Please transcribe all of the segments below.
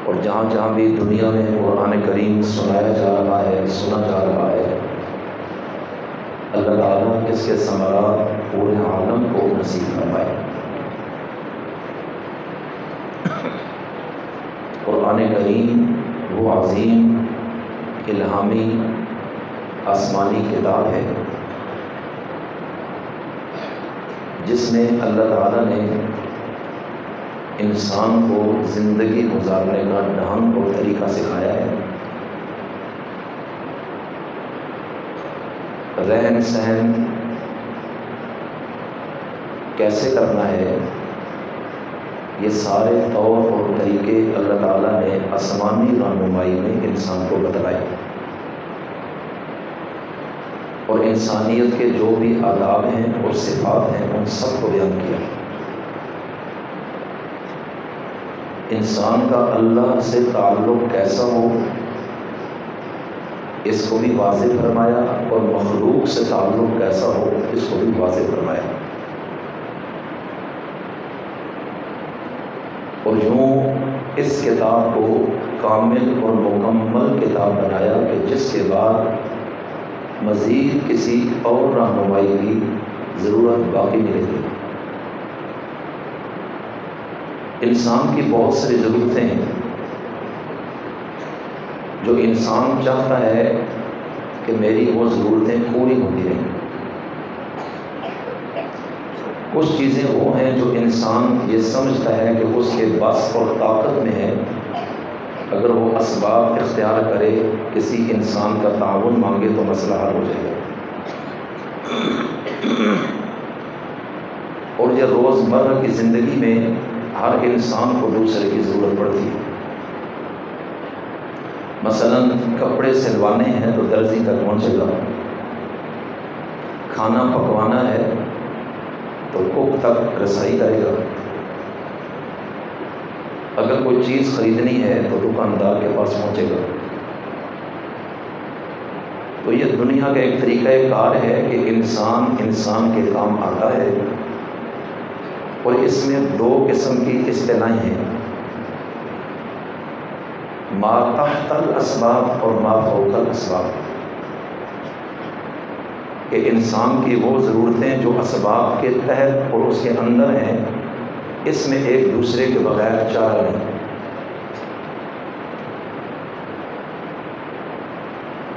اور جہاں جہاں بھی دنیا میں قرآن کریم سنایا جا رہا ہے، سنا جا رہا ہے، اللہ تعالیٰ اس کے ثمرات پورے عالم کو نصیب فرمائے۔ قرآن کریم وہ عظیم الہامی آسمانی کتاب ہے جس میں اللہ تعالیٰ نے انسان کو زندگی گزارنے کا ڈھنگ اور طریقہ سکھایا ہے، رہن سہن کیسے کرنا ہے، یہ سارے طور اور طریقے اللہ تعالیٰ نے آسمانی رہنمائی میں انسان کو بتلائے، اور انسانیت کے جو بھی آداب ہیں اور صفات ہیں ان سب کو بیان کیا۔ انسان کا اللہ سے تعلق کیسا ہو اس کو بھی واضح فرمایا، اور مخلوق سے تعلق کیسا ہو اس کو بھی واضح فرمایا۔ اور یوں اس کتاب کو کامل اور مکمل کتاب بنایا کہ جس کے بعد مزید کسی اور رہنمائی کی ضرورت باقی نہیں رہتی۔ انسان کی بہت ساری ضرورتیں ہیں جو انسان چاہتا ہے کہ میری وہ ضرورتیں پوری ہوتی رہیں۔ کچھ چیزیں وہ ہیں جو انسان یہ سمجھتا ہے کہ اس کے بس اور طاقت میں ہے، اگر وہ اسباب اختیار کرے، کسی انسان کا تعاون مانگے تو مسئلہ حل ہو جائے گا۔ اور یہ روزمرہ کی زندگی میں ہر انسان کو دوسرے کی ضرورت پڑتی ہے۔ مثلا کپڑے سلوانے ہیں تو درزی تک پہنچے گا، کھانا پکوانا ہے تو کوک تک رسائی کرے گا، اگر کوئی چیز خریدنی ہے تو دکاندار کے پاس پہنچے گا۔ تو یہ دنیا کا ایک طریقہ کار ہے کہ انسان کے کام آتا ہے، اور اس میں دو قسم کی اصطلاحیں ہیں، ما تحت الاسباب اور ما فوق الاسباب، کہ انسان کی وہ ضرورتیں جو اسباب کے تحت اور اس کے اندر ہیں، اس میں ایک دوسرے کے بغیر چارہ نہیں۔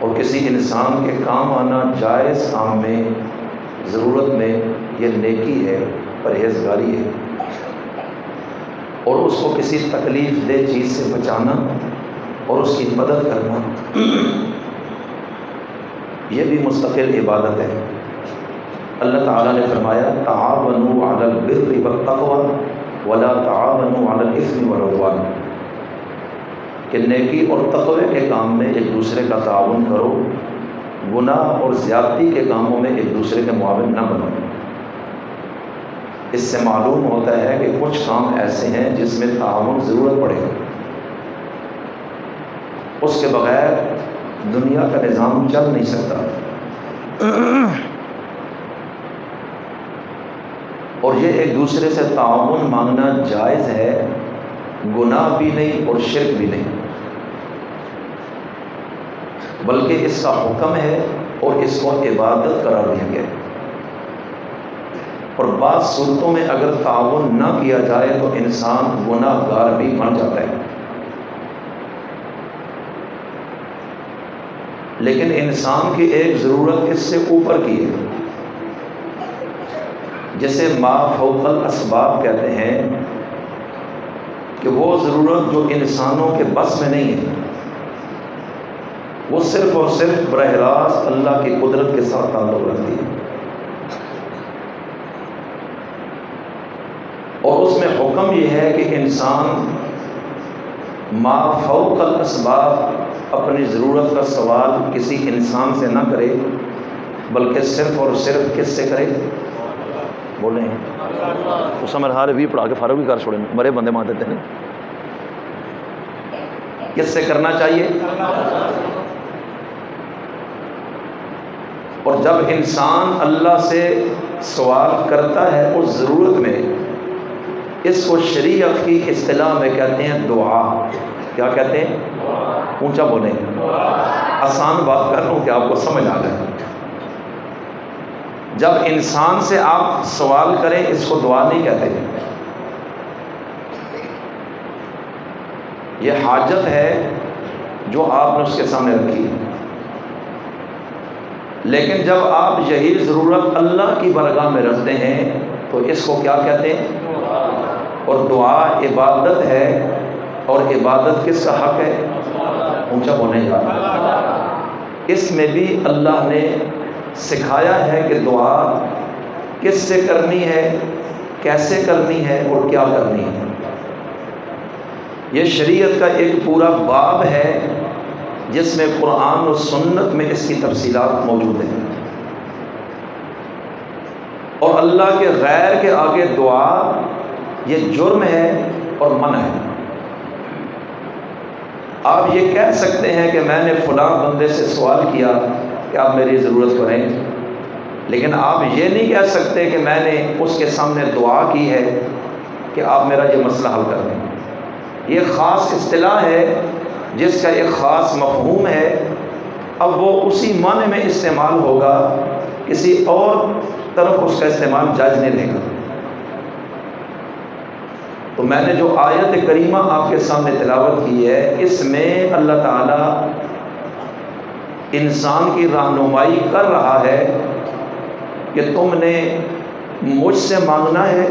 اور کسی انسان کے کام آنا جائز کام میں، ضرورت میں، یہ نیکی ہے، پرہیزگاری ہے، اور اس کو کسی تکلیف دہ چیز سے بچانا اور اس کی مدد کرنا یہ بھی مستقل عبادت ہے۔ اللہ تعالیٰ نے فرمایا تعاونوا علی البر والتقوی ولا تعاونوا علی الاثم والعدوان، کہ نیکی اور تقوی کے کام میں ایک دوسرے کا تعاون کرو، گناہ اور زیادتی کے کاموں میں ایک دوسرے کے معاون نہ بنو۔ اس سے معلوم ہوتا ہے کہ کچھ کام ایسے ہیں جس میں تعاون ضرورت پڑے گا، اس کے بغیر دنیا کا نظام چل نہیں سکتا۔ اور یہ ایک دوسرے سے تعاون مانگنا جائز ہے، گناہ بھی نہیں اور شرک بھی نہیں، بلکہ اس کا حکم ہے اور اس کو عبادت قرار دیا گیا ہے۔ اور بعض صورتوں میں اگر تعاون نہ کیا جائے تو انسان گناہ گار بھی بن جاتا ہے۔ لیکن انسان کی ایک ضرورت اس سے اوپر کی ہے، جسے ما فوق الاسباب کہتے ہیں، کہ وہ ضرورت جو انسانوں کے بس میں نہیں ہے، وہ صرف اور صرف براہ راست اللہ کی قدرت کے ساتھ تعلق رکھتی ہے، اور اس میں حکم یہ ہے کہ انسان ما فوق الاسباب اپنی ضرورت کا سوال کسی انسان سے نہ کرے، بلکہ صرف اور صرف کس سے کرے؟ بولیں اس میں ہر بھی پڑھا کے فارغ بھی کر چھوڑیں، بڑے بندے مان دیتے ہیں۔ کس سے کرنا چاہیے؟ اور جب انسان اللہ سے سوال کرتا ہے اس ضرورت میں، اس کو شریعت کی اصطلاح میں کہتے ہیں دعا۔ کیا کہتے ہیں؟ اونچا بولیں. آسان بات کر رہا ہوں کہ آپ کو سمجھ آ جائے. جب انسان سے آپ سوال کریں اس کو دعا نہیں کہتے. یہ حاجت ہے جو آپ نے اس کے سامنے رکھی. لیکن جب آپ یہی ضرورت اللہ کی بارگاہ میں رکھتے ہیں تو اس کو کیا کہتے ہیں؟ اور دعا عبادت ہے. اور عبادت کس کا حق ہے؟ اونچا بولیں گا. اس میں بھی اللہ نے سکھایا ہے کہ دعا کس سے کرنی ہے، کیسے کرنی ہے اور کیا کرنی ہے. یہ شریعت کا ایک پورا باب ہے جس میں قرآن و سنت میں اس کی تفصیلات موجود ہیں. اور اللہ کے غیر کے آگے دعا یہ جرم ہے اور منع ہے. آپ یہ کہہ سکتے ہیں کہ میں نے فلاں بندے سے سوال کیا کہ آپ میری ضرورت کریں، لیکن آپ یہ نہیں کہہ سکتے کہ میں نے اس کے سامنے دعا کی ہے کہ آپ میرا یہ مسئلہ حل کر دیں. یہ خاص اصطلاح ہے جس کا ایک خاص مفہوم ہے. اب وہ اسی معنی میں استعمال ہوگا، کسی اور طرف اس کا استعمال جائز نہیں رہے گا. تو میں نے جو آیت کریمہ آپ کے سامنے تلاوت کی ہے، اس میں اللہ تعالیٰ انسان کی رہنمائی کر رہا ہے کہ تم نے مجھ سے مانگنا ہے،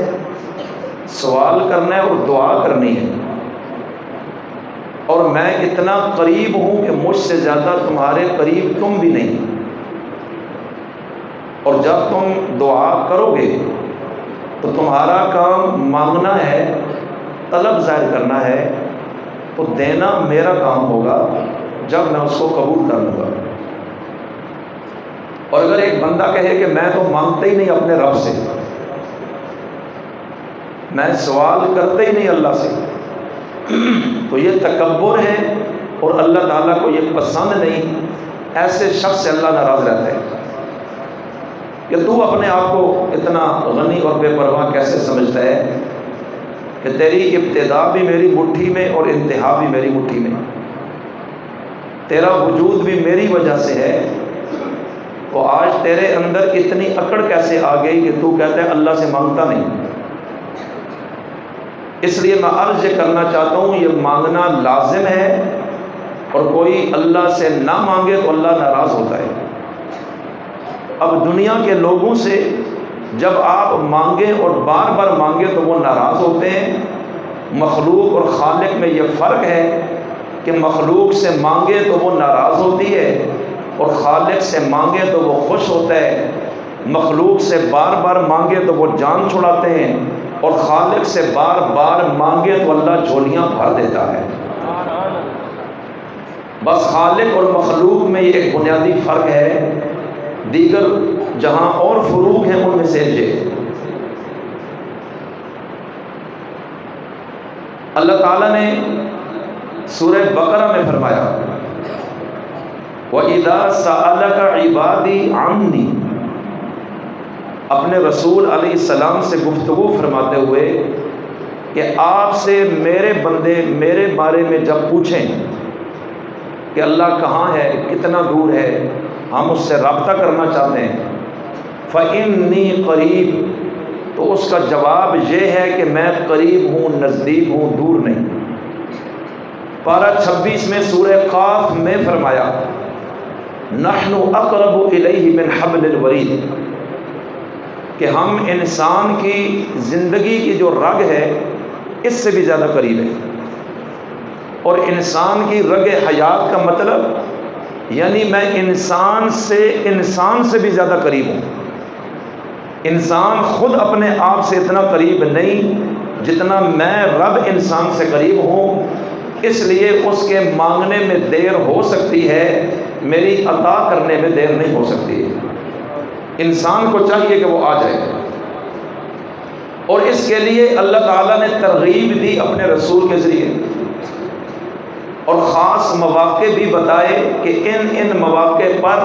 سوال کرنا ہے اور دعا کرنی ہے. اور میں اتنا قریب ہوں کہ مجھ سے زیادہ تمہارے قریب تم بھی نہیں. اور جب تم دعا کرو گے تو تمہارا کام مانگنا ہے، طلب ظاہر کرنا ہے، تو دینا میرا کام ہوگا جب میں اس کو قبول کر لوں گا. اور اگر ایک بندہ کہے کہ میں تو مانگتا ہی نہیں اپنے رب سے، میں سوال کرتا ہی نہیں اللہ سے، تو یہ تکبر ہے اور اللہ تعالیٰ کو یہ پسند نہیں. ایسے شخص سے اللہ ناراض رہتا ہے کہ تو اپنے آپ کو اتنا غنی اور بے پرواہ کیسے سمجھتا ہے کہ تیری ابتدا بھی میری مٹھی میں اور انتہا بھی میری مٹھی میں، تیرا وجود بھی میری وجہ سے ہے. تو آج تیرے اندر اتنی اکڑ کیسے آ گئی کہ تو کہتا ہے اللہ سے مانگتا نہیں. اس لیے میں عرض یہ کرنا چاہتا ہوں، یہ مانگنا لازم ہے، اور کوئی اللہ سے نہ مانگے تو اللہ ناراض ہوتا ہے. اب دنیا کے لوگوں سے جب آپ مانگیں اور بار بار مانگیں تو وہ ناراض ہوتے ہیں. مخلوق اور خالق میں یہ فرق ہے کہ مخلوق سے مانگے تو وہ ناراض ہوتی ہے اور خالق سے مانگے تو وہ خوش ہوتا ہے. مخلوق سے بار بار مانگے تو وہ جان چھڑاتے ہیں، اور خالق سے بار بار مانگے تو اللہ جھولیاں بھر دیتا ہے. بس خالق اور مخلوق میں یہ ایک بنیادی فرق ہے. دیگر جہاں اور فروق ہیں ان میں سے یہ اللہ تعالیٰ نے سورہ بقرہ میں فرمایا وَإِذَا سَأَلَكَ عِبَادِي عَنِّي، اپنے رسول علیہ السلام سے گفتگو فرماتے ہوئے کہ آپ سے میرے بندے میرے بارے میں جب پوچھیں کہ اللہ کہاں ہے، کتنا دور ہے، ہم اس سے رابطہ کرنا چاہتے ہیں، فَإِنِّي قَرِيب، تو اس کا جواب یہ ہے کہ میں قریب ہوں، نزدیک ہوں، دور نہیں. پارہ 26 میں سورہ قاف میں فرمایا نحن اقرب الیہ من حبل الورید، کہ ہم انسان کی زندگی کی جو رگ ہے اس سے بھی زیادہ قریب ہے. اور انسان کی رگ حیات کا مطلب یعنی میں انسان سے بھی زیادہ قریب ہوں. انسان خود اپنے آپ سے اتنا قریب نہیں جتنا میں رب انسان سے قریب ہوں. اس لیے اس کے مانگنے میں دیر ہو سکتی ہے، میری عطا کرنے میں دیر نہیں ہو سکتی ہے. انسان کو چاہیے کہ وہ آ جائے، اور اس کے لیے اللہ تعالیٰ نے ترغیب دی اپنے رسول کے ذریعے، اور خاص مواقع بھی بتائے کہ ان مواقع پر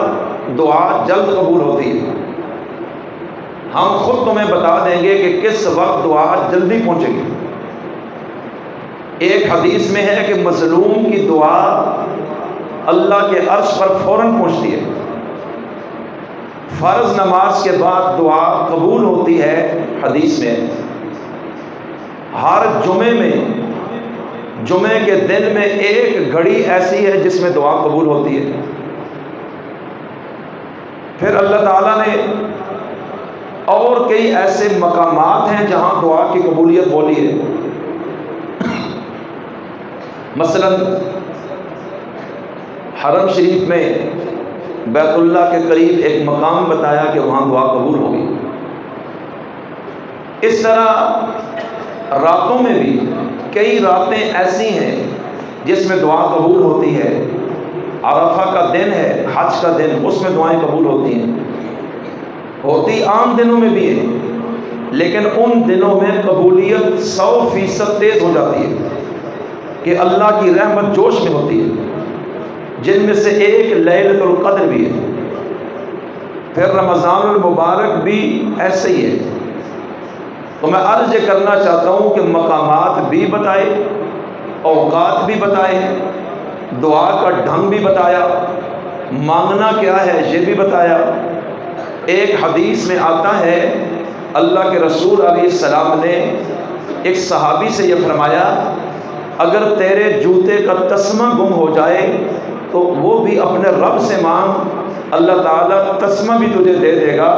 دعا جلد قبول ہوتی ہے. ہم خود تمہیں بتا دیں گے کہ کس وقت دعا جلدی پہنچے گی. ایک حدیث میں ہے کہ مظلوم کی دعا اللہ کے عرش پر فوراً پہنچتی ہے، فرض نماز کے بعد دعا قبول ہوتی ہے۔ حدیث میں ہر جمعے کے دن میں ایک گھڑی ایسی ہے جس میں دعا قبول ہوتی ہے۔ پھر اللہ تعالیٰ نے اور کئی ایسے مقامات ہیں جہاں دعا کی قبولیت بولی ہے۔ مثلا حرم شریف میں بیت اللہ کے قریب ایک مقام بتایا کہ وہاں دعا قبول ہوگی۔ اس طرح راتوں میں بھی کئی راتیں ایسی ہیں جس میں دعا قبول ہوتی ہے۔ عرفہ کا دن ہے، حج کا دن، اس میں دعائیں قبول ہوتی ہیں، ہوتی عام دنوں میں بھی ہے، لیکن ان دنوں میں قبولیت 100% تیز ہو جاتی ہے کہ اللہ کی رحمت جوش میں ہوتی ہے، جن میں سے ایک لیلۃ القدر بھی ہے۔ پھر رمضان المبارک بھی ایسے ہی ہے۔ تو میں عرض کرنا چاہتا ہوں کہ مقامات بھی بتائے، اوقات بھی بتائے، دعا کا ڈھنگ بھی بتایا، مانگنا کیا ہے یہ بھی بتایا۔ ایک حدیث میں آتا ہے اللہ کے رسول علیہ السلام نے ایک صحابی سے یہ فرمایا، اگر تیرے جوتے کا تسمہ گم ہو جائے تو وہ بھی اپنے رب سے مانگ، اللہ تعالیٰ تسمہ بھی تجھے دے دے گا۔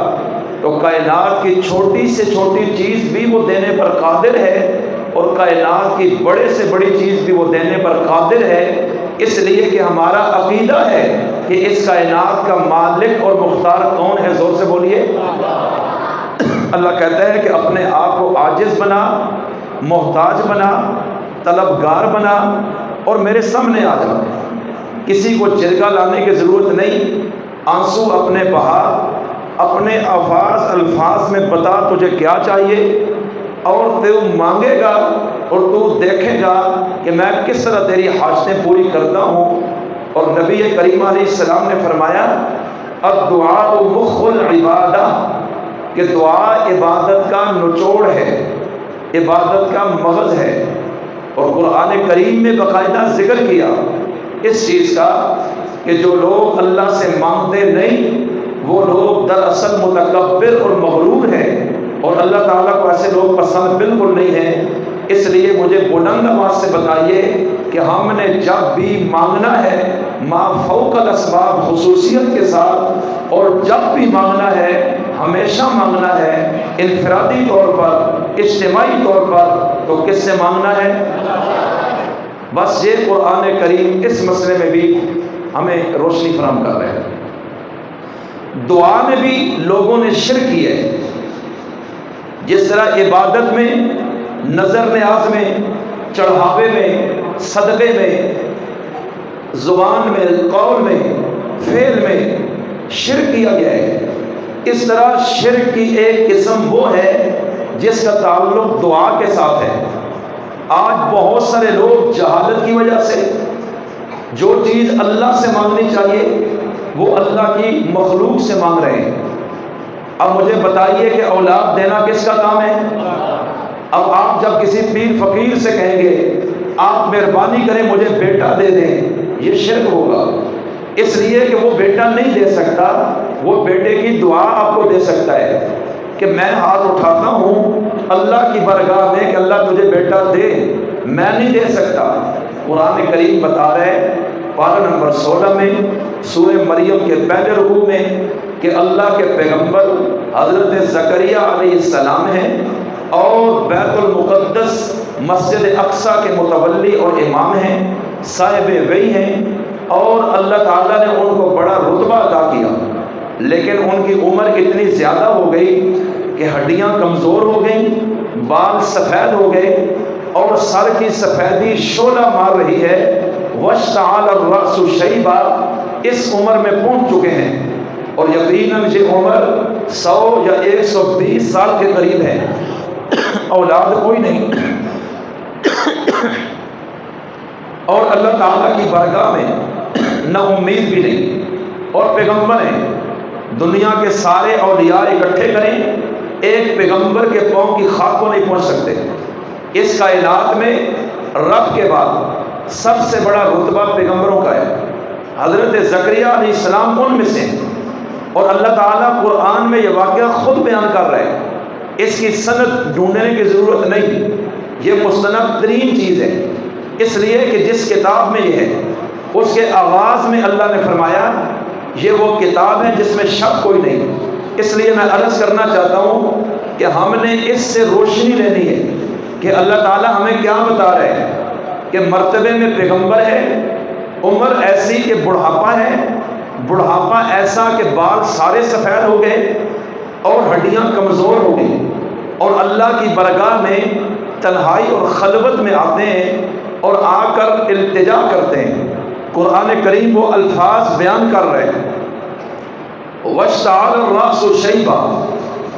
تو کائنات کی چھوٹی سے چھوٹی چیز بھی وہ دینے پر قادر ہے، اور کائنات کی بڑے سے بڑی چیز بھی وہ دینے پر قادر ہے۔ اس لیے کہ ہمارا عقیدہ ہے کہ اس کائنات کا مالک اور مختار کون ہے؟ زور سے بولیے۔ اللہ کہتا ہے کہ اپنے آپ کو عاجز بنا، محتاج بنا، طلبگار بنا اور میرے سامنے آ جا۔ کسی کو جرگہ لانے کی ضرورت نہیں، آنسو اپنے بہا، اپنے الفاظ میں بتا تجھے کیا چاہیے، اور تو مانگے گا اور تو دیکھے گا کہ میں کس طرح تیری حاجتیں پوری کرتا ہوں۔ اور نبی کریم علیہ السلام نے فرمایا الدعاء مخ العبادہ، کہ دعا عبادت کا نچوڑ ہے، عبادت کا مغز ہے۔ اور قرآن کریم میں باقاعدہ ذکر کیا اس چیز کا کہ جو لوگ اللہ سے مانگتے نہیں وہ لوگ دراصل متکبر اور مغرور ہیں، اور اللہ تعالیٰ کو ایسے لوگ پسند بالکل نہیں ہیں۔ اس لیے مجھے بلند آواز سے بتائیے کہ ہم نے جب بھی مانگنا ہے ما فوق الاسباب خصوصیت کے ساتھ، اور جب بھی مانگنا ہے ہمیشہ مانگنا ہے انفرادی طور پر، اجتماعی طور پر، تو کس سے مانگنا ہے؟ بس یہ قرآن کریم اس مسئلے میں بھی ہمیں روشنی فراہم کر رہے ہیں۔ دعا میں بھی لوگوں نے شرک کیا ہے، جس طرح عبادت میں، نظر نیاز میں، چڑھاوے میں، صدقے میں، زبان میں، قول میں، فعل میں شرک کیا گیا ہے۔ اس طرح شرک کی ایک قسم وہ ہے جس کا تعلق دعا کے ساتھ ہے۔ آج بہت سارے لوگ جہالت کی وجہ سے جو چیز اللہ سے مانگنی چاہیے وہ اللہ کی مخلوق سے مانگ رہے ہیں۔ اب مجھے بتائیے کہ اولاد دینا کس کا کام ہے؟ اب آپ جب کسی پیر فقیر سے کہیں گے آپ مہربانی کریں مجھے بیٹا دے دیں، یہ شرک ہوگا، اس لیے کہ وہ بیٹا نہیں دے سکتا، وہ بیٹے کی دعا آپ کو دے سکتا ہے کہ میں ہاتھ اٹھاتا ہوں اللہ کی بارگاہ میں کہ اللہ تجھے بیٹا دے، میں نہیں دے سکتا۔ قرآن کریم بتا رہے پارہ نمبر 16 میں سورہ مریم کے پہلے رکوع میں کہ اللہ کے پیغمبر حضرت زکریہ علیہ السلام ہیں اور بیت المقدس مسجد اقصی کے متولی اور امام ہیں، صاحب وحی ہیں، اور اللہ تعالیٰ نے ان کو بڑا رتبہ عطا کیا، لیکن ان کی عمر اتنی زیادہ ہو گئی کہ ہڈیاں کمزور ہو گئیں، بال سفید ہو گئے، اور سر کی سفیدی شعلہ مار رہی ہے۔ واشتعل الرأس شیبا، اس عمر میں پہنچ چکے ہیں، اور یقیناً یہ عمر 100 یا 120 سال کے قریب ہے، اولاد کوئی نہیں، اور اللہ تعالیٰ کی بارگاہ میں نہ امید بھی نہیں، اور پیغمبر ہیں۔ دنیا کے سارے اولیاء اکٹھے کریں ایک پیغمبر کے پاؤں کی خاک کو نہیں پہنچ سکتے۔ اس کائنات میں رب کے بعد سب سے بڑا رتبہ پیغمبروں کا ہے۔ حضرت زکریہ علیہ السلام ان میں سے ہیں، اور اللہ تعالیٰ قرآن میں یہ واقعہ خود بیان کر رہے ہیں، اس کی سند ڈھونڈنے کی ضرورت نہیں، یہ مستند ترین چیز ہے، اس لیے کہ جس کتاب میں یہ ہے اس کے آغاز میں اللہ نے فرمایا یہ وہ کتاب ہے جس میں شک کوئی نہیں۔ اس لیے میں عرض کرنا چاہتا ہوں کہ ہم نے اس سے روشنی لینی ہے کہ اللہ تعالیٰ ہمیں کیا بتا رہے ہیں کہ مرتبے میں پیغمبر ہے، عمر ایسی کہ بڑھاپا ہے، بڑھاپا ایسا کہ بال سارے سفید ہو گئے اور ہڈیاں کمزور ہو گئی، اور اللہ کی بارگاہ میں تنہائی اور خلوت میں آتے ہیں اور آ کر التجا کرتے ہیں۔ قرآن کریم وہ الفاظ بیان کر رہے ہیں، وَاشْتَعَلَ الرَّأْسُ شَيْبًا،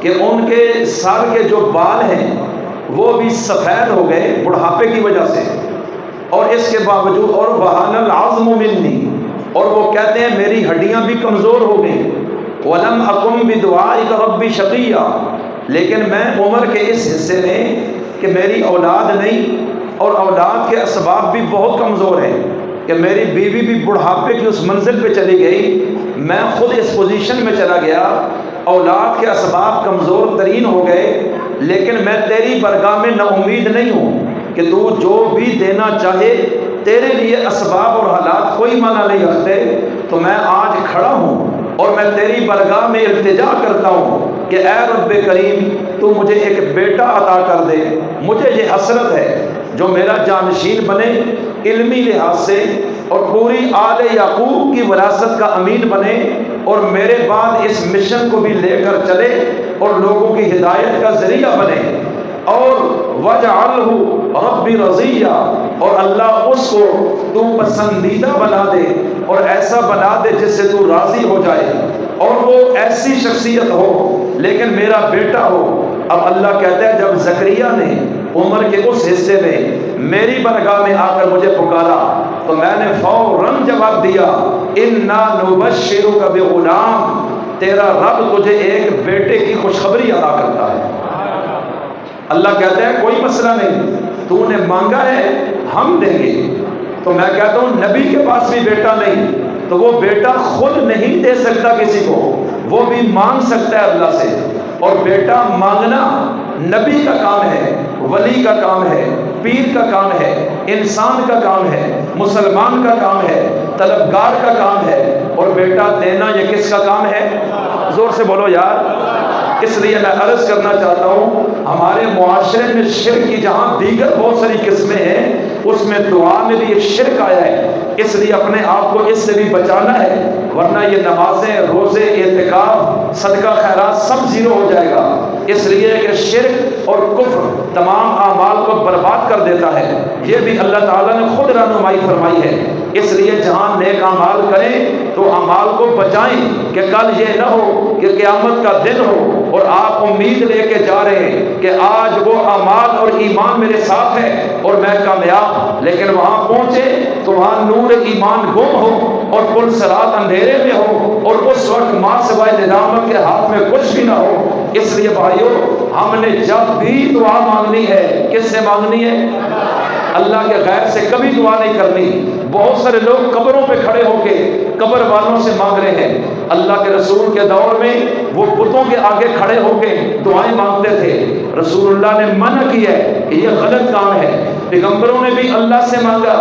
کہ ان کے سر کے جو بال ہیں وہ بھی سفید ہو گئے بڑھاپے کی وجہ سے، اور اس کے باوجود اور وَهَنَ الْعَظْمُ مِنِّي، اور وہ کہتے ہیں میری ہڈیاں بھی کمزور ہو گئیں، وَلَمْ أَكُنْ بِدُعَائِكَ رَبِّ شَقِيًّا، لیکن میں عمر کے اس حصے میں کہ میری اولاد نہیں اور اولاد کے اسباب بھی بہت کمزور ہیں کہ میری بیوی بھی بڑھاپے کی اس منزل پہ چلی گئی، میں خود اس پوزیشن میں چلا گیا، اولاد کے اسباب کمزور ترین ہو گئے، لیکن میں تیری بارگاہ میں نا امید نہیں ہوں کہ تو جو بھی دینا چاہے تیرے لیے اسباب اور حالات کوئی معنی نہیں رکھتے، تو میں آج کھڑا ہوں اور میں تیری بارگاہ میں التجا کرتا ہوں کہ اے رب کریم تو مجھے ایک بیٹا عطا کر دے، مجھے یہ حسرت ہے جو میرا جانشین بنے علمی لحاظ سے اور پوری آل یعقوب کی وراثت کا امین بنے، اور میرے بعد اس مشن کو بھی لے کر چلے اور لوگوں کی ہدایت کا ذریعہ بنے، اور وَجْعَلْهُ رَبِّ رَضِيًّا، اور اللہ اس کو تو پسندیدہ بنا دے اور ایسا بنا دے جس سے تو راضی ہو جائے، اور وہ ایسی شخصیت ہو لیکن میرا بیٹا ہو۔ اب اللہ کہتا ہے جب زکریا نے عمر کے اس حصے میں میری بارگاہ میں آ کر مجھے پکارا تو میں نے فوراً جواب دیا اِنَّا نُبَشِّرُكَ بِغُلَامٍ، تیرا رب تجھے ایک بیٹے کی خوشخبری عطا کرتا ہے۔ اللہ کہتا ہے کوئی مسئلہ نہیں، تو نے مانگا ہے ہم دیں گے۔ تو میں کہتا ہوں نبی کے پاس بھی بیٹا نہیں تو وہ بیٹا خود نہیں دے سکتا کسی کو، وہ بھی مانگ سکتا ہے اللہ سے، اور بیٹا مانگنا نبی کا کام ہے، ولی کا کام ہے، پیر کا کام ہے، انسان کا کام ہے، مسلمان کا کام ہے، طلبگار کا کام ہے، اور بیٹا دینا یہ کس کا کام ہے؟ زور سے بولو یار۔ اس لیے میں عرض کرنا چاہتا ہوں ہمارے معاشرے میں شرک کی جہاں دیگر بہت ساری قسمیں ہیں اس میں دعا میں بھی ایک شرک آیا ہے، اس لیے اپنے آپ کو اس سے بھی بچانا ہے، ورنہ یہ نمازیں، روزے، اعتکاف، صدقہ خیرات سب زیرو ہو جائے گا۔ اس لیے کہ شرک اور کفر تمام اعمال کو برباد کر دیتا ہے، یہ بھی اللہ تعالیٰ نے خود رہنمائی فرمائی ہے۔ اس لیے جہاں نیک اعمال کریں تو اعمال کو بچائیں کہ کل یہ نہ ہو کہ قیامت کا دن ہو اور آپ امید لے کے جا رہے ہیں کہ آج وہ اعمال اور ایمان میرے ساتھ ہے اور میں کامیاب، لیکن وہاں پہنچے تو وہاں نور ایمان گم ہو اور پل صراط اندھیرے میں ہو اور اس وقت ماں سوائے ندامت کے ہاتھ میں کچھ بھی نہ ہو۔ اس لیے بھائیو ہم نے جب بھی دعا مانگنی ہے کس سے مانگنی ہے؟ اللہ کے غیر سے کبھی دعا نہیں کرنی۔ بہت سارے لوگ قبروں پہ کھڑے ہو کے قبر والوں سے مانگ رہے ہیں۔ اللہ کے رسول کے دور میں وہ بتوں کے آگے کھڑے ہو کے دعائیں مانگتے تھے، رسول اللہ نے منع کیا ہے کہ یہ غلط کام ہے۔ پیغمبروں نے بھی اللہ سے مانگا،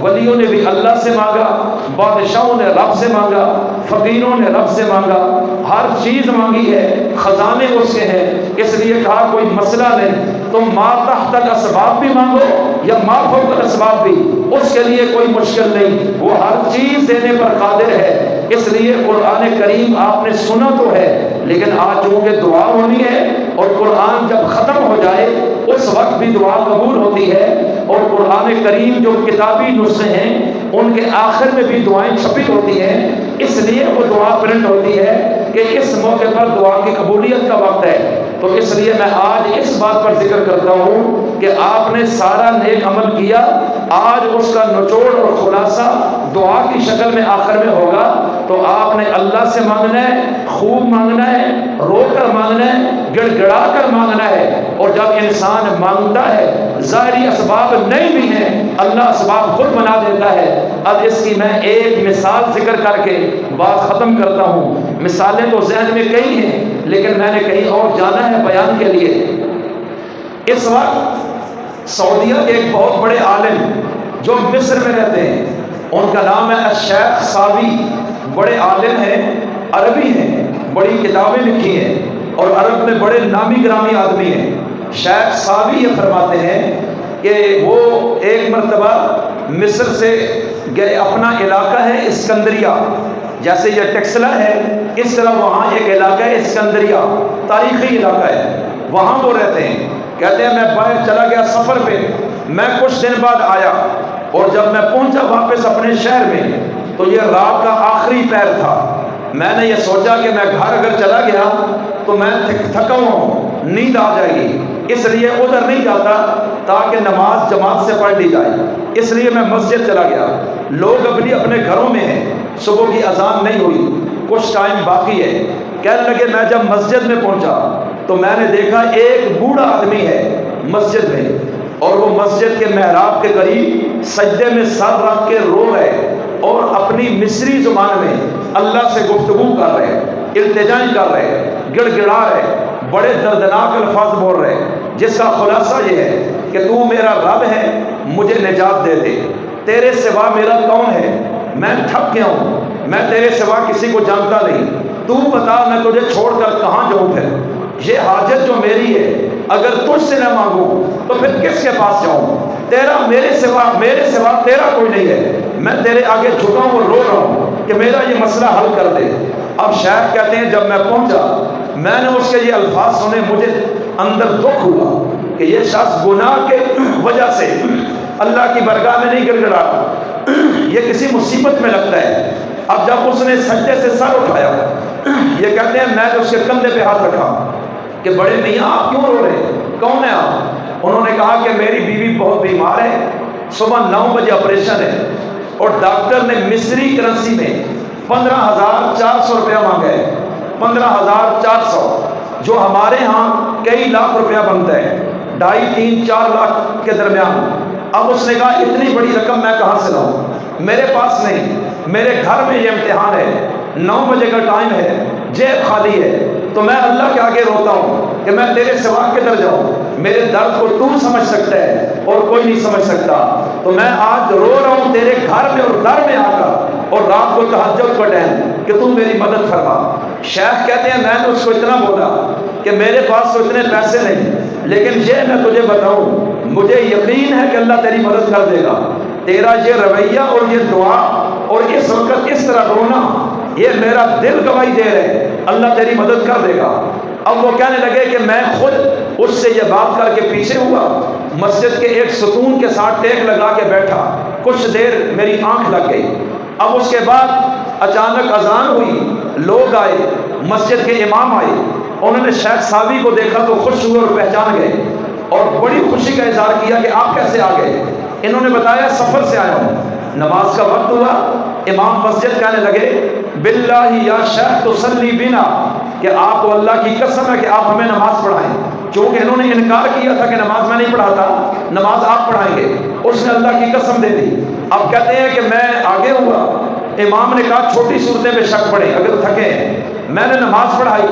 ولیوں نے بھی اللہ سے مانگا، بادشاہوں نے رب سے مانگا، فقیروں نے رب سے مانگا، ہر چیز مانگی ہے، خزانے اس کے ہیں۔ اس لیے کہا کوئی مسئلہ نہیں، تم ما تحت الاسباب بھی مانگو یا ما فوق الاسباب بھی، اس کے لیے کوئی مشکل نہیں، وہ ہر چیز دینے پر قادر ہے۔ اس لیے قرآن کریم آپ نے سنا تو ہے، لیکن آج چونکہ دعا ہونی ہے اور قرآن جب ختم ہو جائے اس وقت بھی دعا قبول ہوتی ہے، اور قرآن کریم جو کتابی نسخے ہیں ان کے آخر میں بھی دعائیں چھپی ہوتی ہیں، اس لیے وہ دعا پرنٹ ہوتی ہے کہ اس موقع پر دعا کی قبولیت کا وقت ہے۔ تو اس لیے میں آج اس بات پر ذکر کرتا ہوں کہ آپ نے سارا نیک عمل کیا، آج اس کا نچوڑ اور خلاصہ دعا کی شکل میں آخر میں ہوگا تو آپ نے اللہ سے مانگنا ہے، خوب مانگنا ہے، رو کر مانگنا ہے، گڑ گڑا کر مانگنا ہے۔ اور جب انسان مانگتا ہے، ظاہری اسباب نہیں بھی ہیں، اللہ اسباب خود بنا دیتا ہے۔ اب اس کی میں ایک مثال ذکر کر کے بات ختم کرتا ہوں۔ مثالیں تو ذہن میں کئی ہیں، لیکن میں نے کہیں اور جانا ہے بیان کے لیے۔ اس وقت سعودیہ کے ایک بہت بڑے عالم جو مصر میں رہتے ہیں، ان کا نام ہے الشیخ ساوی، بڑے عالم ہیں، عربی ہیں، بڑی کتابیں لکھی ہیں اور عرب میں بڑے نامی گرامی آدمی ہیں۔ شیخ ساوی یہ فرماتے ہیں کہ وہ ایک مرتبہ مصر سے گئے، اپنا علاقہ ہے اسکندریہ، جیسے یہ ٹیکسلا ہے اس طرح وہاں ایک علاقہ ہے اسکندریہ، تاریخی علاقہ ہے، وہاں وہ رہتے ہیں۔ کہتے ہیں میں باہر چلا گیا سفر پہ، میں کچھ دن بعد آیا اور جب میں پہنچا واپس اپنے شہر میں تو یہ رات کا آخری پہر تھا۔ میں نے یہ سوچا کہ میں گھر اگر چلا گیا تو میں تھکا ہوا ہوں، نیند آ جائے گی، اس لیے ادھر نہیں جاتا تاکہ نماز جماعت سے پڑھ لی جائے، اس لیے میں مسجد چلا گیا۔ لوگ اپنی اپنے گھروں میں ہیں، صبح کی اذان نہیں ہوئی، کچھ ٹائم باقی ہے۔ کہنے لگے میں جب مسجد میں پہنچا تو میں نے دیکھا ایک بوڑھا آدمی ہے مسجد میں، اور وہ مسجد کے محراب کے قریب سجدے میں سر رکھ کے رو رہے اور اپنی مصری زبان میں اللہ سے گفتگو کر رہے، التجائی کر رہے، گڑ گڑا رہے، بڑے دردناک الفاظ بول رہے، جس کا خلاصہ یہ ہے کہ تو میرا رب ہے، مجھے نجات دے دے، تیرے سوا میرا کون ہے، میں تھک گیا ہوں، میں تیرے سوا کسی کو جانتا نہیں، تو بتا میں تجھے چھوڑ کر کہاں جاؤں پھر، یہ حاجت جو میری ہے اگر تجھ سے نہ مانگوں تو پھر کس کے پاس جاؤں، تیرا میرے سوا تیرا کوئی نہیں ہے، میں تیرے آگے جھکا ہوں اور رو رہا ہوں کہ میرا یہ مسئلہ حل کر دے۔ اب شیخ کہتے ہیں جب میں پہنچا میں نے اس کے یہ الفاظ سنے، مجھے اندر دکھ ہوا کہ یہ شخص گناہ کے وجہ سے اللہ کی برگاہ میں نہیں گر گڑا، یہ کسی مصیبت میں لگتا ہے۔ اب جب اس نے سجدے سے سر اٹھایا، یہ کہتے ہیں میں نے اس کے کندھے پہ ہاتھ رکھا کہ بڑے میاں آپ کیوں رو رہے ہیں، کون ہے آپ؟ انہوں نے کہا کہ میری بیوی بہت بیمار ہے، صبح 9 بجے آپریشن ہے اور ڈاکٹر نے مصری کرنسی میں 15,400 روپیہ مانگا ہے، 15,400 جو ہمارے ہاں کئی لاکھ روپیہ بنتا ہے، 2.5 3 4 لاکھ کے درمیان۔ اب اس نے کہا اتنی بڑی رقم میں کہاں سے لاؤں، میرے پاس نہیں، میرے گھر میں یہ امتحان ہے، 9 بجے کا ٹائم ہے، جیب خالی ہے، تو میں اللہ کے آگے روتا ہوں کہ میں تیرے سوا کدھر جاؤں، میرے درد کو تو سمجھ سکتا ہے اور کوئی نہیں سمجھ سکتا، تو میں آج رو رہا ہوں تیرے گھر میں اور در میں آ کر، اور رات کو تہجد کا ٹائم کہ تو میری مدد فرما۔ شیخ کہتے ہیں میں نے اس کو اتنا بولا کہ میرے پاس تو اتنے پیسے نہیں، لیکن یہ میں تجھے بتاؤں مجھے یقین ہے کہ اللہ تیری مدد کر دے گا، تیرا یہ رویہ اور یہ دعا اور اس وقت اس طرح رونا یہ میرا دل گواہی دے رہے، اللہ تیری مدد کر دے گا۔ اب وہ کہنے لگے کہ میں خود اس سے یہ بات کر کے پیچھے ہوا، مسجد کے ایک ستون کے ساتھ ٹیک لگا کے بیٹھا، کچھ دیر میری آنکھ لگ گئی۔ اب اس کے بعد اچانک اذان ہوئی، لوگ آئے، مسجد کے امام آئے، انہوں نے شیخ ساوی کو دیکھا تو خوش ہوئے اور پہچان گئے اور بڑی خوشی کا اظہار کیا کہ آپ کیسے آ گئے؟ انہوں نے بتایا سفر سے آیا ہوں، نماز کا وقت ہوا، امام مسجد کہنے لگے باللہ یا شیخ تصلی بنا، کہ آپ کو اللہ کی قسم ہے کہ آپ ہمیں نماز پڑھائیں، چونکہ انہوں نے انکار کیا تھا کہ نماز میں نہیں پڑھاتا، نماز آپ پڑھائیں گے، اس نے اللہ کی قسم دے دی۔ اب کہتے ہیں کہ میں آگے ہوا، امام نے کہا چھوٹی صورتیں پہ شک پڑے اگر تھکے ہیں، میں نے نماز پڑھائی،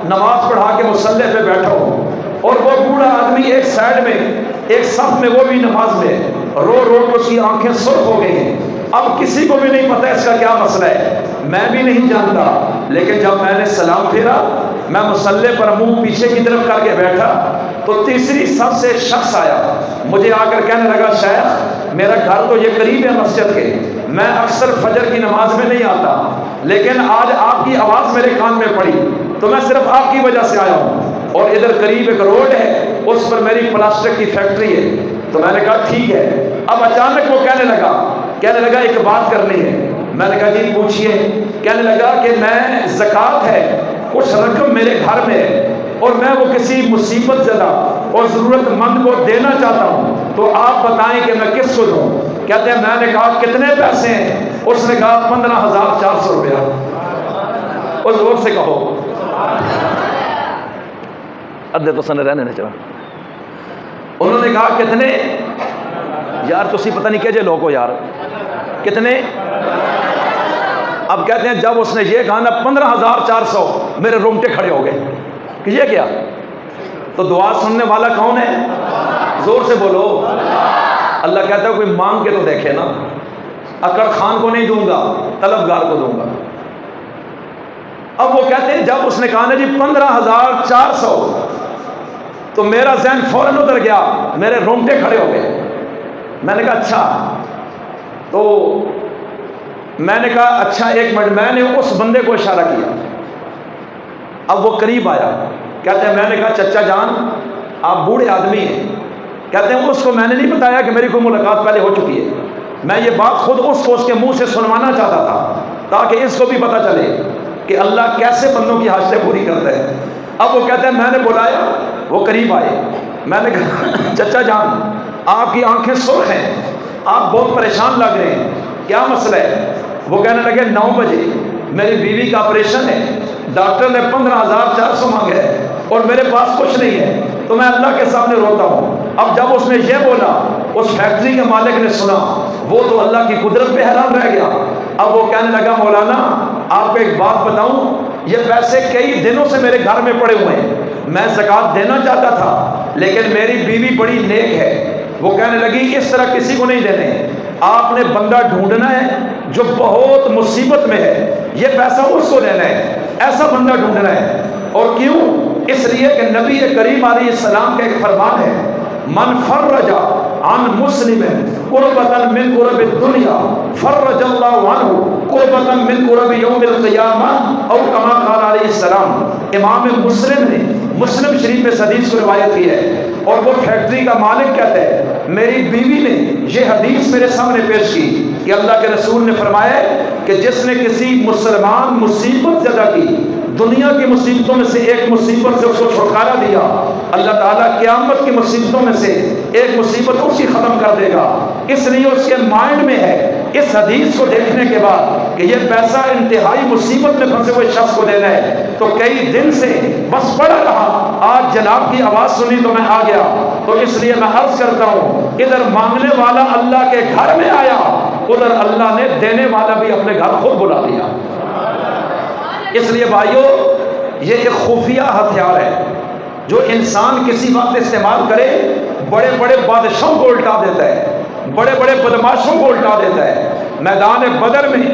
نماز پڑھا کے مصلی پہ بیٹھا ہوں، اور وہ بوڑھا آدمی ایک سائڈ میں ایک صف میں، وہ بھی نماز میں رو رو کے اس کی آنکھیں سرخ ہو گئی ہیں۔ اب کسی کو بھی نہیں پتا اس کا کیا مسئلہ ہے، میں بھی نہیں جانتا، لیکن جب میں نے سلام پھیرا، میں مصلی پر منہ پیچھے کی طرف کر کے بیٹھا تو تیسری صف سے شخص آیا، مجھے آ کر کہنے لگا شیخ میرا گھر تو یہ قریب ہے مسجد کے، میں اکثر فجر کی نماز میں نہیں آتا، لیکن آج آپ کی آواز میرے کان میں پڑی تو میں صرف آپ کی وجہ سے آیا ہوں، اور ادھر قریب ایک روڈ ہے اس پر میری پلاسٹک کی فیکٹری ہے۔ تو میں نے کہا ٹھیک ہے۔ اب اچانک وہ کہنے لگا ایک بات کرنی ہے۔ میں نے کہا جی پوچھئے۔ کہنے لگا کہ میں زکوٰۃ ہے، کچھ رقم میرے گھر میں ہے اور میں وہ کسی مصیبت زدہ اور ضرورت مند کو دینا چاہتا ہوں، تو آپ بتائیں کہ میں کس کو دوں؟ کہتے ہیں میں نے کہا کتنے پیسے ہیں؟ اس نے کہا 15,400 روپیہ۔ اور زور سے کہو ادھے تو سن رہنے چلا. انہوں نے کہا کتنے یار تسی پتہ نہیں کہجے لوگ ہو یار کتنے. اب کہتے ہیں جب اس نے یہ کہا نا 15,400 میرے رونگٹے کھڑے ہو گئے کہ یہ کیا. تو دعا سننے والا کون ہے؟ زور سے بولو. اللہ کہتا ہے کوئی مانگ کے تو دیکھے نا. اکڑ خان کو نہیں دوں گا طلبگار کو دوں گا. اب وہ کہتے ہیں جب اس نے کہا نا جی 15,400 تو میرا ذہن فوراً ادھر گیا میرے رونگٹے کھڑے ہو گئے. میں نے کہا اچھا. تو میں نے کہا اچھا ایک منٹ. میں نے اس بندے کو اشارہ کیا. اب وہ قریب آیا. کہتے ہیں میں نے کہا چچا جان آپ بوڑھے آدمی ہیں. کہتے ہیں اس کو میں نے نہیں بتایا کہ میری کوئی ملاقات پہلے ہو چکی ہے. میں یہ بات خود اس کو اس کے منہ سے سنوانا چاہتا تھا تاکہ اس کو بھی پتہ چلے کہ اللہ کیسے بندوں کی حاجتیں پوری کرتا ہے. اب وہ کہتے ہیں میں نے بلایا. وہ قریب آئے. میں نے کہا چچا جان آپ کی آنکھیں سرخ ہیں آپ بہت پریشان لگ رہے ہیں کیا مسئلہ ہے. وہ کہنے لگے 9 بجے میری بیوی کا آپریشن ہے ڈاکٹر نے 15,400 مانگے ہے اور میرے پاس کچھ نہیں ہے تو میں اللہ کے سامنے روتا ہوں. اب جب اس نے یہ بولا اس فیکٹری کے مالک نے سنا وہ تو اللہ کی قدرت پہ حیران رہ گیا. اب وہ کہنے لگا مولانا آپ کو ایک بات بتاؤں یہ پیسے کئی دنوں سے میرے گھر میں پڑے ہوئے ہیں میں زکوٰۃ دینا چاہتا تھا لیکن میری بیوی بڑی نیک ہے. وہ کہنے لگی اس طرح کسی کو نہیں دینے آپ نے بندہ ڈھونڈنا ہے جو بہت مصیبت میں ہے یہ پیسہ اس کو دینا ہے ایسا بندہ ڈھونڈنا ہے. اور کیوں؟ اس لیے کہ نبی کریم علیہ السلام کا ایک فرمان ہے من فرج عن مسلم قربۃ من قرب الدنیا فرج اللہ عنہ قربۃ من قرب یوم القیامہ او کما قال علیہ السلام. امام مسلم نے مسلم شریف میں حدیث کو روایت کی ہے اور وہ فیکٹری کا مالک کہتا ہے میری بیوی نے یہ حدیث میرے سامنے پیش کی کہ اللہ کے رسول نے فرمایا کہ جس نے کسی مسلمان مصیبت زدہ کی دنیا کی مصیبتوں میں سے ایک مصیبت سے اس کو چھٹکارا دیا اللہ تعالیٰ قیامت کی مصیبتوں میں سے ایک مصیبت اسی ختم کر دے گا. اس لیے اس کے مائنڈ میں ہے اس حدیث کو دیکھنے کے بعد کہ یہ پیسہ انتہائی مصیبت میں پھنسے ہوئے شخص کو دینا ہے تو کئی دن سے بس پڑا رہا. آج جناب کی آواز سنی تو میں آ گیا. تو اس لیے میں عرض کرتا ہوں ادھر مانگنے والا اللہ کے گھر میں آیا ادھر اللہ نے دینے والا بھی اپنے گھر خود بلا لیا. اس لیے بھائیو یہ ایک خفیہ ہتھیار ہے جو انسان کسی وقت استعمال کرے بڑے بڑے بادشاہوں کو الٹا دیتا ہے بڑے بڑے بدماشوں کو الٹا دیتا ہے. میدان بدر میں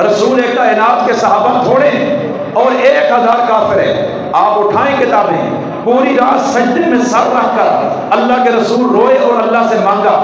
رسول کائنات کے صحابہ تھوڑے ہیں اور 1000 کافر ہیں. آپ اٹھائیں کتابیں پوری رات سجدے میں سر رکھ کر اللہ کے رسول روئے اور اللہ سے مانگا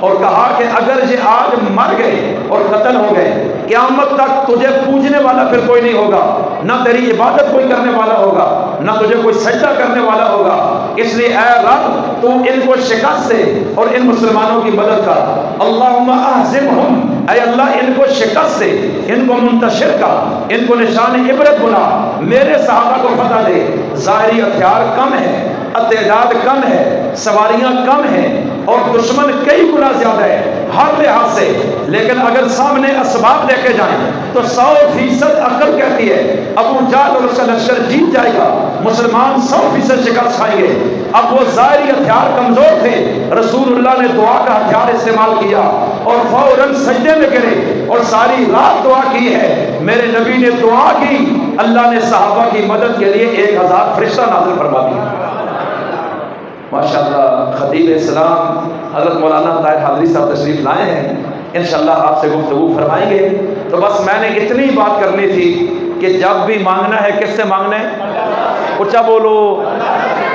اور کہا کہ اگر یہ آج مر گئے اور قتل ہو گئے قیامت تک تجھے پوجنے والا پھر کوئی نہیں ہوگا نہ تیری عبادت کوئی کرنے والا ہوگا نہ تجھے کوئی سجدہ کرنے والا ہوگا. اس لیے اے رب تو ان کو شکست دے اور ان مسلمانوں کی مدد کر. اللہم اہزمہم اے اللہ ان کو شکست دے ان کو منتشر کر ان کو نشان عبرت بنا میرے صحابہ کو فتح دے. ظاہری ہتھیار کم ہے تعداد کم ہے سواریاں کم ہیں اور دشمن کئی گنا زیادہ ہے ہر لحاظ سے لیکن اگر سامنے اسباب دیکھے جائیں تو 100% عقل کہتی ہے ابو جہل اور اس کا لشکر جیت جائے گا مسلمان 100% شکست کھائیں گے. اب وہ ظاہری ہتھیار کمزور تھے رسول اللہ نے دعا کا ہتھیار استعمال کیا اور فوراً سجدے میں گرے اور ساری رات دعا کی ہے. میرے نبی نے دعا کی اللہ نے صحابہ کی مدد کے لیے 1000 فرشتہ نازل فرما دیا. ماشاءاللہ خطیب اسلام حضرت مولانا طاہر حاضری صاحب تشریف لائے ہیں انشاءاللہ آپ سے گفتگو فرمائیں گے. تو بس میں نے اتنی بات کرنی تھی کہ جب بھی مانگنا ہے کس سے مانگنا ہے اونچا بولو.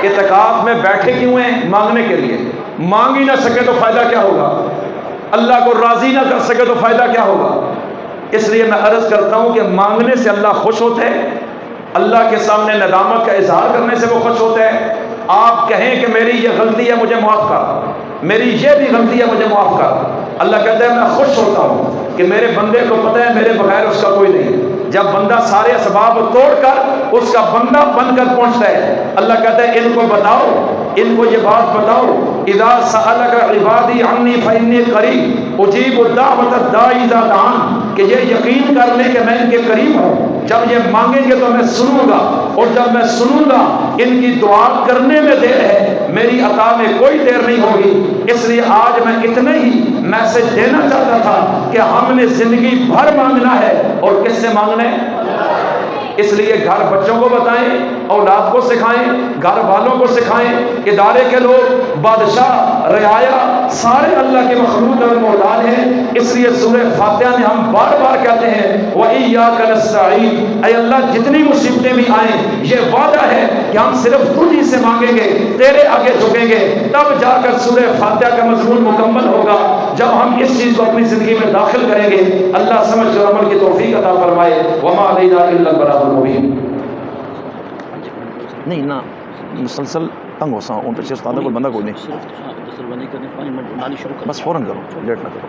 اعتکاف میں بیٹھے کیوں ہیں؟ مانگنے کے لیے. مانگ ہی نہ سکے تو فائدہ کیا ہوگا؟ اللہ کو راضی نہ کر سکے تو فائدہ کیا ہوگا؟ اس لیے میں عرض کرتا ہوں کہ مانگنے سے اللہ خوش ہوتا ہے اللہ کے سامنے ندامت کا اظہار کرنے سے وہ خوش ہوتا ہے. آپ کہیں کہ میری یہ غلطی ہے مجھے معاف کر میری یہ بھی غلطی ہے مجھے معاف کر. اللہ کہتا ہے میں خوش ہوتا ہوں کہ میرے بندے کو پتہ ہے میرے بغیر اس کا کوئی نہیں. جب بندہ سارے اسباب توڑ کر اس کا بندہ بن کر پہنچتا ہے اللہ کہتا ہے ان کو بتاؤ ان کو یہ بات بتاؤ اذا سألک عبادی عنی فإنی قریب اجیب الدعوۃ الداعی اذا دعان کہ یہ یقین کر لیں کہ میں ان کے قریب ہوں، جب یہ مانگیں گے تو میں سنوں گا، اور جب میں سنوں گا ان کی دعا کرنے میں دیر ہے، میری عطا میں کوئی دیر نہیں ہوگی۔ اس لیے آج میں اتنا ہی میسج دینا چاہتا تھا کہ ہم نے زندگی بھر مانگنا ہے، اور کس سے مانگنا ہے؟ اس لیے گھر بچوں کو بتائیں، اولاد کو سکھائیں، گھر والوں کو سکھائیں، ادارے کے لوگ، بادشاہ، رعایا، سارے اللہ کے مخلوق اور محتاج ہیں۔ اس لیے سورہ فاتحہ میں ہم بار بار کہتے ہیں وَإِيَّاكَ نَسْتَعِينُ، اے اللہ جتنی مصیبتیں بھی آئیں یہ وعدہ ہے کہ ہم صرف تجھ سے مانگیں گے، تیرے آگے جھکیں گے، تب جا کر سورہ فاتحہ کا مضمون مکمل ہوگا۔ جب ہم اس چیز کو اپنی زندگی میں داخل کریں گے، اللہ سمجھ کر عمل کی توفیق عطا فرمائے۔ وَمَا عَلَيْنَا إِلَّا الْبَلَاغُ الْمُبِينُ۔ نہیں نہ مسلسل تنگ ہو سا ان پہ استاد کو بندہ کوئی نہیں، بس فوراً کرو، لیٹ نہ کرو۔